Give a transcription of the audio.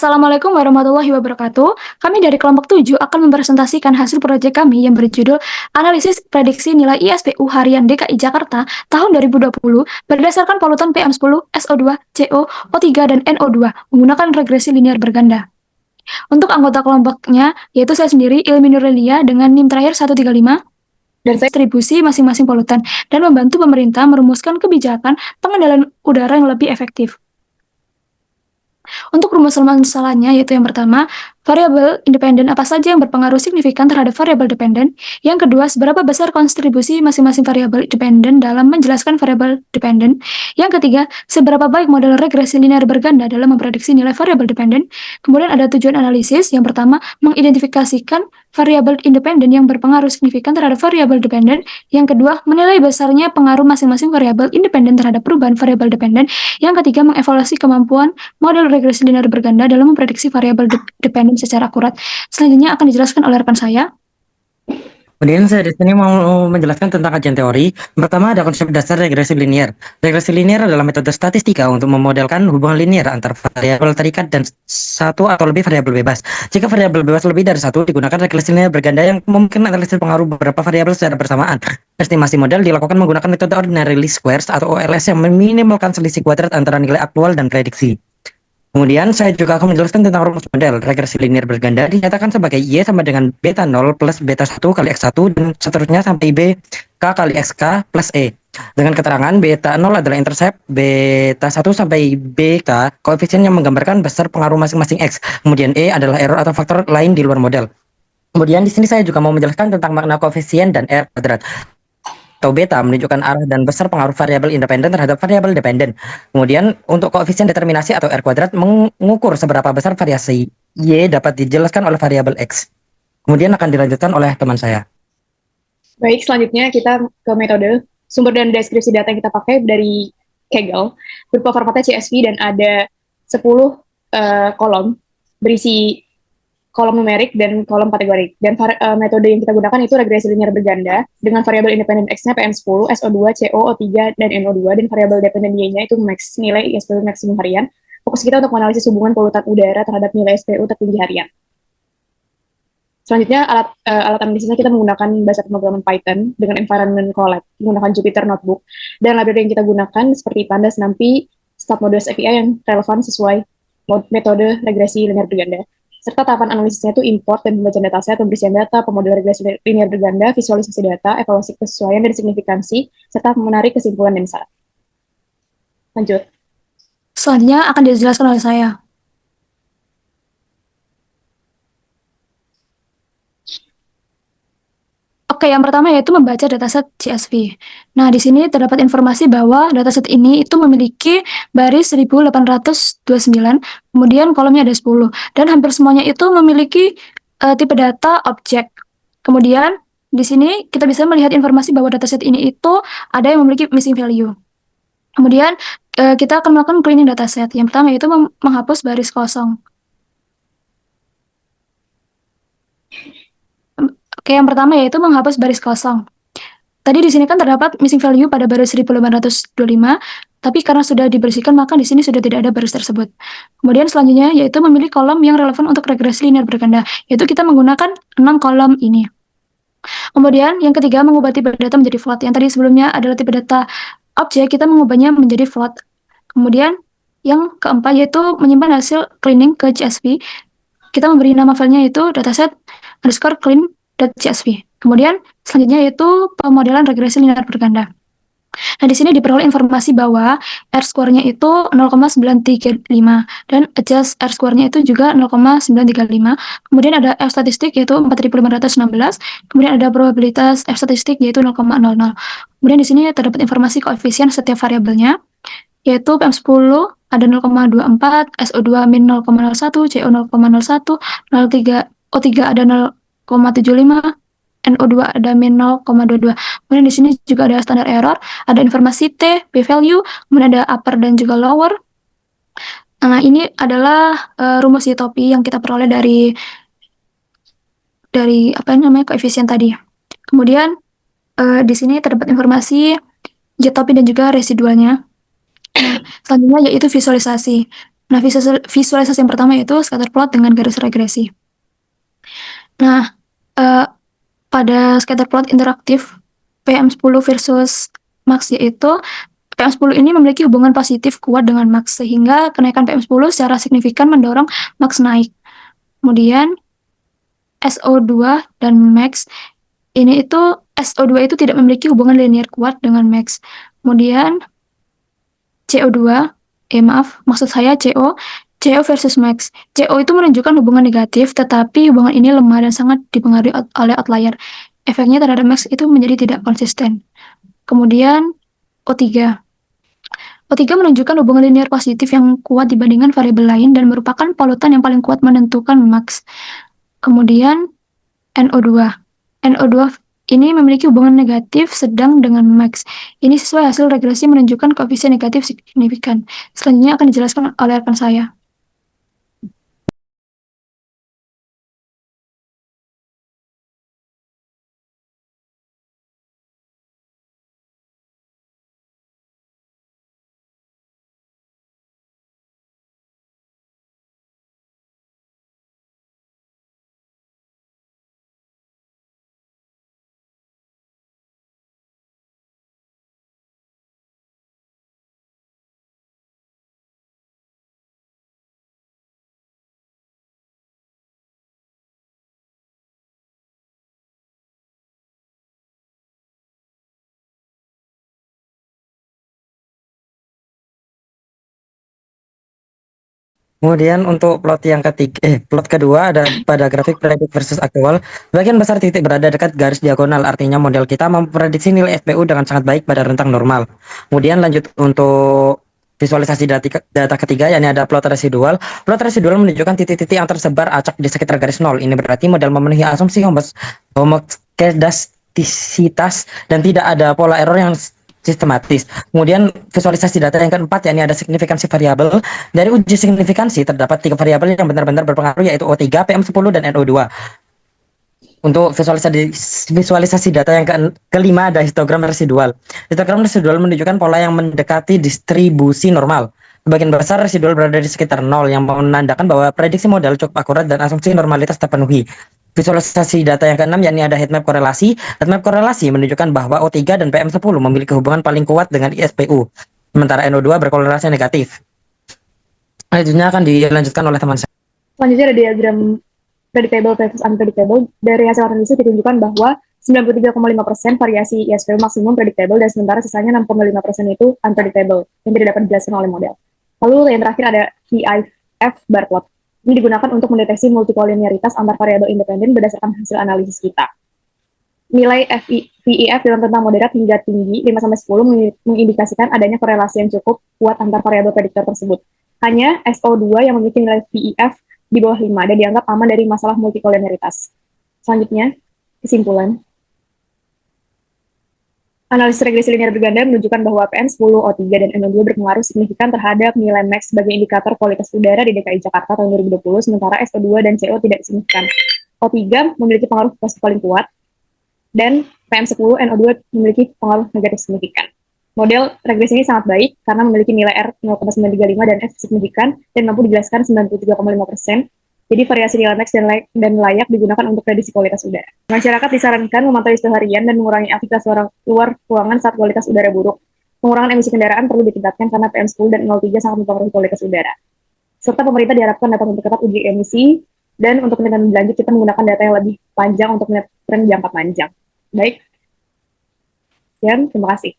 Assalamualaikum warahmatullahi wabarakatuh. Kami dari kelompok 7 akan mempresentasikan hasil proyek kami yang berjudul Analisis Prediksi Nilai ISPU Harian DKI Jakarta tahun 2020 berdasarkan polutan PM10, SO2, CO, O3, dan NO2 menggunakan regresi linear berganda. Untuk anggota kelompoknya, yaitu saya sendiri, Ilmi Nurlilia dengan NIM terakhir 135, dan saya distribusi masing-masing polutan dan membantu pemerintah merumuskan kebijakan pengendalian udara yang lebih efektif. Untuk rumus masalahnya, yaitu yang pertama, variabel independen apa saja yang berpengaruh signifikan terhadap variabel dependen. Yang kedua, seberapa besar kontribusi masing-masing variabel dependen dalam menjelaskan variabel dependen. Yang ketiga, seberapa baik model regresi linear berganda dalam memprediksi nilai variabel dependen. Kemudian ada tujuan analisis. Yang pertama, mengidentifikasikan variabel independen yang berpengaruh signifikan terhadap variabel dependen. Yang kedua, menilai besarnya pengaruh masing-masing variabel independen terhadap perubahan variabel dependen. Yang ketiga, mengevaluasi kemampuan model regresi linear berganda dalam memprediksi variabel dependen secara akurat. Selanjutnya akan dijelaskan oleh rekan saya. Kemudian saya di sini mau menjelaskan tentang kajian teori. Pertama ada konsep dasar regresi linear. Regresi linear adalah metode statistika untuk memodelkan hubungan linear antar variabel terikat dan satu atau lebih variabel bebas. Jika variabel bebas lebih dari satu, digunakan regresi linear berganda yang memungkinkan analisis pengaruh beberapa variabel secara bersamaan. Estimasi model dilakukan menggunakan metode ordinary least squares atau OLS yang meminimalkan selisih kuadrat antara nilai aktual dan prediksi. Kemudian saya juga akan menjelaskan tentang rumus model regresi linear berganda dinyatakan sebagai Y sama dengan beta 0 plus beta 1 kali X1 dan seterusnya sampai B K kali XK plus E. Dengan keterangan beta 0 adalah intercept, beta 1 sampai BK koefisien yang menggambarkan besar pengaruh masing-masing X. Kemudian E adalah error atau faktor lain di luar model. Kemudian di sini saya juga mau menjelaskan tentang makna koefisien dan R kuadrat atau beta menunjukkan arah dan besar pengaruh variabel independen terhadap variabel dependen. Kemudian untuk koefisien determinasi atau R kuadrat mengukur seberapa besar variasi Y dapat dijelaskan oleh variabel X. Kemudian akan dilanjutkan oleh teman saya. Baik, selanjutnya kita ke metode. Sumber dan deskripsi data yang kita pakai dari Kaggle, berupa formatnya CSV dan ada 10 kolom berisi kolom numerik dan kolom kategorik. Dan metode yang kita gunakan itu regresi linear berganda dengan variabel independen X-nya PM10, SO2, CO, O3, dan NO2, dan variabel dependen Y-nya itu max, nilai ISPU maksimum harian. Fokus kita untuk menganalisis hubungan polutan udara terhadap nilai SPU tertinggi harian. Selanjutnya, alat analisisnya kita menggunakan bahasa pemrograman Python dengan environment Colab, menggunakan Jupyter Notebook, dan library yang kita gunakan seperti Pandas, NumPy, StatModels API yang relevan sesuai metode regresi linear berganda. Serta tahapan analisisnya itu import dan pembacaan dataset, pembersihan data, pemodelan regresi linear berganda, visualisasi data, evaluasi kesesuaian dan signifikansi, serta menarik kesimpulan dan syarat. Lanjut. Selanjutnya akan dijelaskan oleh saya. Oke, yang pertama yaitu membaca dataset CSV. Nah, di sini terdapat informasi bahwa dataset ini itu memiliki baris 1829, kemudian kolomnya ada 10, dan hampir semuanya itu memiliki tipe data objek. Kemudian, di sini kita bisa melihat informasi bahwa dataset ini itu ada yang memiliki missing value. Kemudian, kita akan melakukan cleaning dataset. Yang pertama yaitu menghapus baris kosong. Oke, yang pertama yaitu menghapus baris kosong. Tadi di sini kan terdapat missing value pada baris 1825, tapi karena sudah dibersihkan maka di sini sudah tidak ada baris tersebut. Kemudian selanjutnya yaitu memilih kolom yang relevan untuk regresi linear berganda, yaitu kita menggunakan 6 kolom ini. Kemudian yang ketiga mengubah tipe data menjadi float. Yang tadi sebelumnya adalah tipe data objek, kita mengubahnya menjadi float. Kemudian yang keempat yaitu menyimpan hasil cleaning ke CSV. Kita memberi nama filenya yaitu dataset underscore clean.csv. Kemudian selanjutnya yaitu pemodelan regresi linear berganda. Nah, di sini diperoleh informasi bahwa R-square-nya itu 0,935 dan adjust R-square-nya itu juga 0,935. Kemudian ada F-statistik yaitu 4.516. Kemudian ada probabilitas F-statistik yaitu 0,00. Kemudian di sini terdapat informasi koefisien setiap variabelnya yaitu PM10 ada 0,24, SO2 min 0,01, CO 0,01, 03, O3 ada 0,75, NO2 ada min 0,22. Kemudian di sini juga ada standar error, ada informasi T, p-value, kemudian ada upper dan juga lower. Nah, ini adalah rumus Ytopi yang kita peroleh dari apa namanya koefisien tadi. Kemudian di sini terdapat informasi Ytopi dan juga residualnya. Selanjutnya yaitu visualisasi. Nah, visualisasi yang pertama yaitu scatter plot dengan garis regresi. Nah, pada scatter plot interaktif PM10 versus max yaitu PM10 ini memiliki hubungan positif kuat dengan max sehingga kenaikan PM10 secara signifikan mendorong max naik. Kemudian SO2 dan max ini itu SO2 itu tidak memiliki hubungan linear kuat dengan max. Kemudian CO2, maksud saya CO versus max. CO itu menunjukkan hubungan negatif, tetapi hubungan ini lemah dan sangat dipengaruhi oleh outlier. Efeknya terhadap max itu menjadi tidak konsisten. Kemudian O3. O3 menunjukkan hubungan linear positif yang kuat dibandingkan variabel lain dan merupakan polutan yang paling kuat menentukan max. Kemudian NO2. NO2 ini memiliki hubungan negatif sedang dengan max. Ini sesuai hasil regresi menunjukkan koefisien negatif signifikan. Selanjutnya akan dijelaskan oleh rekan saya. Kemudian untuk plot kedua ada pada grafik predik versus aktual. Bagian besar titik berada dekat garis diagonal, artinya model kita memprediksi nilai FPU dengan sangat baik pada rentang normal. Kemudian lanjut untuk visualisasi data ketiga, yakni ada plot residual. Plot residual menunjukkan titik-titik yang tersebar acak di sekitar garis nol. Ini berarti model memenuhi asumsi homoskedastisitas dan tidak ada pola error yang sistematis. Kemudian visualisasi data yang keempat, yakni ada signifikansi variabel. Dari uji signifikansi terdapat 3 variabel yang benar-benar berpengaruh, yaitu O3, PM10, dan NO2. Untuk visualisasi data yang kelima ada histogram residual. Histogram residual menunjukkan pola yang mendekati distribusi normal. Sebagian besar residual berada di sekitar nol, yang menandakan bahwa prediksi model cukup akurat dan asumsi normalitas terpenuhi. Visualisasi data yang keenam, yakni ada heatmap korelasi. Heatmap korelasi menunjukkan bahwa O3 dan PM10 memiliki hubungan paling kuat dengan ISPU, sementara NO2 berkorelasi negatif. Selanjutnya akan dilanjutkan oleh teman saya. Selanjutnya ada diagram predictable versus unpredictable. Dari hasil analisis ditunjukkan bahwa 93,5% variasi ISPU maksimum predictable dan sementara sisanya 6,5% itu unpredictable yang tidak dapat dijelaskan oleh model. Lalu yang terakhir ada VIF bar plot. Ini digunakan untuk mendeteksi multikolinearitas antar variabel independen berdasarkan hasil analisis kita. Nilai VIF dalam rentang moderat hingga tinggi 5-10 mengindikasikan adanya korelasi yang cukup kuat antar variabel prediktor tersebut. Hanya SO2 yang memiliki nilai VIF di bawah 5 dan dianggap aman dari masalah multikolinearitas. Selanjutnya, kesimpulan. Analisis regresi linear berganda menunjukkan bahwa PM10, O3, dan NO2 berpengaruh signifikan terhadap nilai max sebagai indikator kualitas udara di DKI Jakarta tahun 2020, sementara SO2 dan CO tidak signifikan. O3 memiliki pengaruh positif paling kuat, dan PM10, NO2 memiliki pengaruh negatif signifikan. Model regresi ini sangat baik karena memiliki nilai R 0,935 dan F signifikan dan mampu dijelaskan 93,5%. Jadi variasi nilai max dan layak digunakan untuk prediksi kualitas udara. Masyarakat disarankan memantau suhu harian dan mengurangi aktivitas luar ruangan saat kualitas udara buruk. Pengurangan emisi kendaraan perlu ditingkatkan karena PM10 dan NO3 sangat mempengaruhi kualitas udara. Serta pemerintah diharapkan dapat memperketat uji emisi dan untuk penelitian lebih lanjut kita menggunakan data yang lebih panjang untuk melihat tren jangka panjang. Baik, sekian, terima kasih.